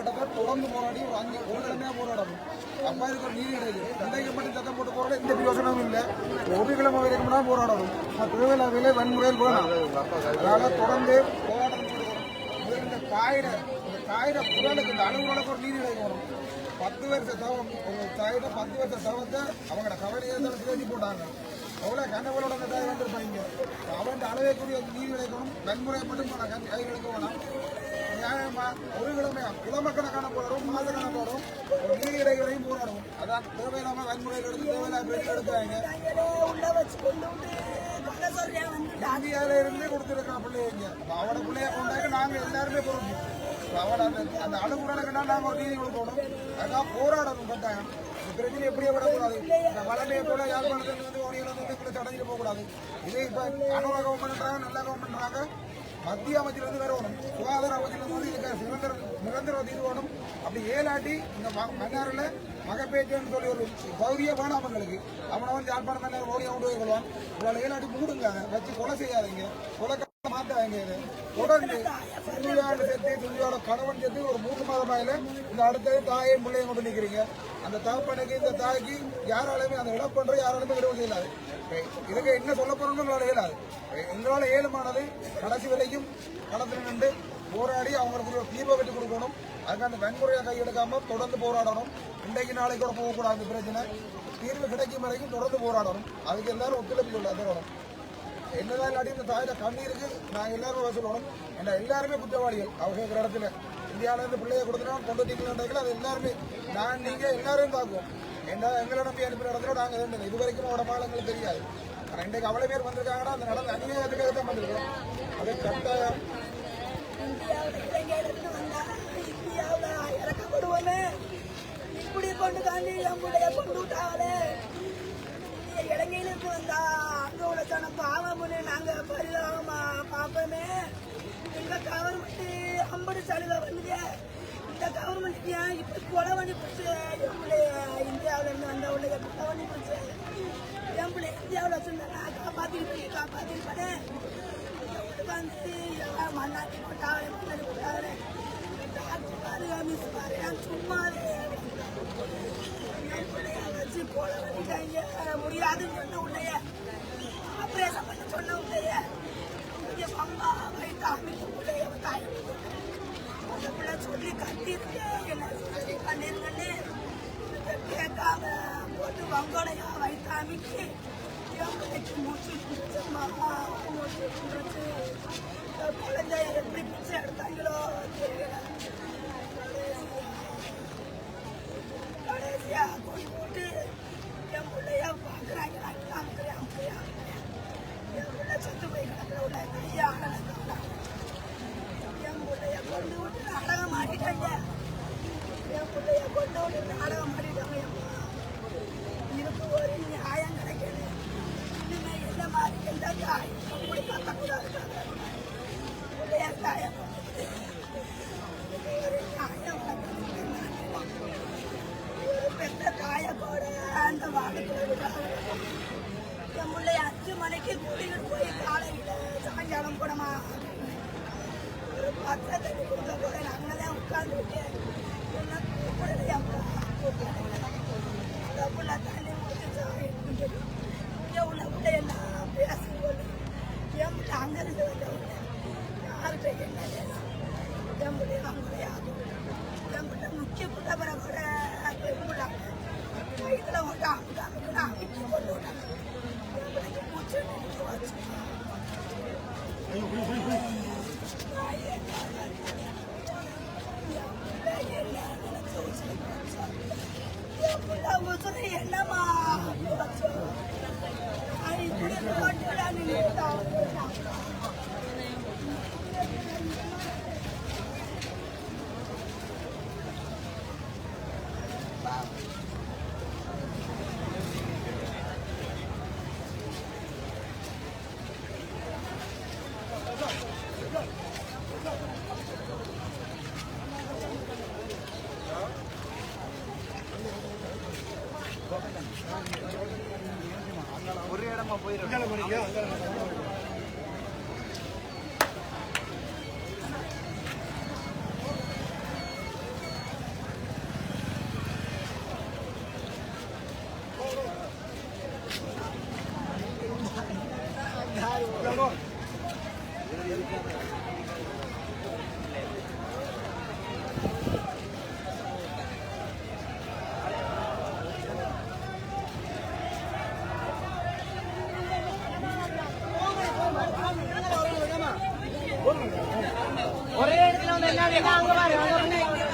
போராட்டத்தை தொடர்ந்து போராடி ஒரு 1 கிழமையாக போராடணும். அப்பா இதுக்கு ஒரு நீதி கிடையாது. இன்றைக்கு மட்டும் சத்தம் போட்டு போராட எந்த பிரயோசனமும் இல்லை. 1 கிழமை வரைக்கும் தான் போராடணும். தேவையில்லாத வன்முறையில் போகலாம். அதனால தொடர்ந்து போராட்டம் இந்த காயிட குரலுக்கு இந்த அலுவலகம் ஒரு நீதி கிடைக்கணும். 10 வருஷ தவம் ஒரு தாயிட 10 வருஷ தவத்தை அவங்களோட கவலையை தான் பேசி போட்டாங்க. அவ்வளோ கண்ணவளோட அந்த தாய் வந்திருப்பாங்க. அவன் அளவேக்கூடிய நீதி கிடைக்கணும். வன்முறை மட்டும் கை கிடைக்க வேணாம். நியாயமா 1 கிழமை கணக்கான போராடும், மாத கணக்காடும் ஒரு நீதி கிடைக்கிறதையும் போராடும். அதான் தேவையில்லாம வன்முறையில் எடுத்து தேவையில்லாம பேச்சு எடுக்கிறாங்க. இந்தியாவில இருந்தே கொடுத்துருக்கான் பிள்ளைங்க. அவட பிள்ளைய கொண்டாக்க நாங்க எல்லாருமே பொறுப்பு. அவட அந்த அணுகுறனுக்குன்னா நாங்க ஒரு நீதி கொடுக்கணும். அதான் போராடணும் கட்டாயம். இந்த பிரச்சனை எப்படியே விடக்கூடாது. இந்த வளமையை போல யாழ்ப்பாணத்துல வந்து ஓடிகளை வந்து இப்படி தடஞ்சிட்டு போகக்கூடாது. இதே இப்ப அணுவ கவர்மெண்ட்றாங்க, நல்ல கவர்மெண்ட்றாங்க. மத்திய அமைச்சிலிருந்து வரணும், சுகாதார அமைச்சிலிருந்து வந்து இதுக்கு நிரந்தர தீர்வு வேணும். அப்படி ஏலாட்டி இந்த மன்னாரில் மகப்பேச்சுன்னு சொல்லி ஒரு பௌரிய வேணாம் அவங்களுக்கு. அவனை வந்து யாழ்ப்பாணம் மன்னர் ஓடியா கொண்டு போய் கொள்வான். இவ்வளோ ஏலாட்டி மூடுங்க, வச்சு கொலை செய்யாதீங்க, கொலை மாத்தாங்க. தொடர்ந்து சுஞ்சியோட சேர்த்து சுஞ்சியோட கணவன் சேர்த்து ஒரு 3 மாதமாயில இந்த அடுத்தது தாயையும் பிள்ளையும் கொண்டு நிற்கிறீங்க. அந்த தகப்பனுக்கு இந்த தாய்க்கு யாராலுமே அந்த இழப்பன்ற யாராலுமே விடுவது செய்யலாது. இதுக்கு என்ன சொல்ல போறோம்னு உங்களால் இயலாது. எங்களால் ஏழுமானது கடைசி வரைக்கும் களத்தில் நின்று போராடி அவங்களுக்கு ஒரு தீர்வை கட்டி கொடுக்கணும். அதுக்கு அந்த வன்முறையை கையெடுக்காம தொடர்ந்து போராடணும். இன்றைக்கு நாளைக்கு கூட போகக்கூடாது. பிரச்சனை தீர்வு கிடைக்கும் வரைக்கும் தொடர்ந்து போராடணும். அதுக்கு எல்லாரும் ஒத்துழைப்பு தரணும். என்னதான் இல்லாட்டி இந்த தாயோட கண்ணீருக்கு நாங்கள் எல்லாரும் வசூலணும். ஏன்னா எல்லாருமே குற்றவாளிகள். அவங்க இருக்கிற இடத்துல இந்தியாவிலேருந்து பிள்ளைய கொடுத்துட்டோம் கொண்டு வந்தீங்களான்றீங்களா அது எல்லாருமே நீங்கள் எல்லாரையும் தாக்குவோம். ஏன்னா எங்களை நம்பி அனுப்பின இடத்துல நாங்கள் இருந்தோம். இது வரைக்கும் அவட மாலங்களுக்கு தெரியாது. ஆனால் இன்றைக்கு அவ்வளோ பேர் வந்திருக்காங்கன்னா அந்த நடந்த அநியாயத்துக்காக தான் வந்திருக்கோம். அது கட்டாயம் இப்படி கொண்டு தாண்டி நம்முடைய கொண்டு விட்டாங்களே. இலங்கையிலிருந்து வந்தா அங்க உள்ள சனம் பாவம்னு நாங்க பரிதாபமா பார்ப்போமே. எங்க கவர்மெண்ட் 50 சலுகை வந்து இந்த கவர்மெண்ட் ஏன் இப்படி கொலை பண்ணி போச்சு? இந்தியாவில இருந்து வந்த உள்ள கொலை பண்ணி போச்சு. என் பிள்ளை இந்தியாவில் வச்சிருந்தா காப்பாத்திருப்பேன். வந்து மண்ணாட்டி போட்டாங்களே, மண்ணாடி போட்டாங்களே. டாக்டர் பாருங்க, மிஸ் பாருங்க, சும்மா வச்சு கொலை பண்ணிட்டாங்க. முடியாதுன்னு சொன்ன உன்னைய ஆபரேஷன் பண்ண சொன்ன உன்னைய அம்மா வயிற்று அமைப்பு பிள்ளைய தாய் அந்த பிள்ளை சொல்லி கத்திருக்கேன். என்ன சொல்லி பண்ணிருங்கன்னு கேட்காம போட்டு வங்கோலையா வயிற்று அமைக்கி என் பிள்ளைக்கு மூச்சு மூச்சு குழந்தைய எப்படி பிச்சை எடுத்தாங்களோ தெரியல. கடைசியா கொண்டு போட்டு என் பிள்ளைய பார்க்குறாங்க. என் பிள்ளை செத்து போய் கிடக்கிறவள கையா என் பிள்ளைய கொண்டு விட்டு நாடகம் ஆடிட்டாங்க. என் பிள்ளைய கொண்டு விட்டு நாடகம் ஆடிட்டாங்க. இதுக்கு ஒரு நியாயம் கிடைக்கல. இனிமே எந்த மாதிரி எந்த தாய் அப்படி கத்தக்கூடாது. பிள்ளைய தாயம் ஒரு நியாயம் பெற்ற தாய கூட அந்த வாடகை என் பிள்ளை 5 மணிக்கு கூட்டிகிட்டு போய் காலையில் சாயங்காலம் கூடமா ஒரு 10 தண்ணி கொடுக்க போறேன். அங்கதான் உட்கார்ந்துட்டு என்ன கூப்பிடலையா பிள்ளை தண்ணி முடிச்சு இங்கே உள்ள பிள்ளையெல்லாம் பேசும்போது என் பிள்ளை அங்கிருந்து வந்தவங்க யார்கிட்ட என்ன என் பிள்ளைய அவங்களையாகும். என் பிள்ளை முக்கிய பிள்ளை பிற கூட பெண்பிள்ளாங்க வயிற்றுல கொண்டு அமைக்க அமைச்சு கொண்டு விட்டாங்க. என் பிள்ளைக்கு மூச்சு வச்சு என்னமா இப்படி ஒரு இடமா போயிடும். என்ன அங்க பாரு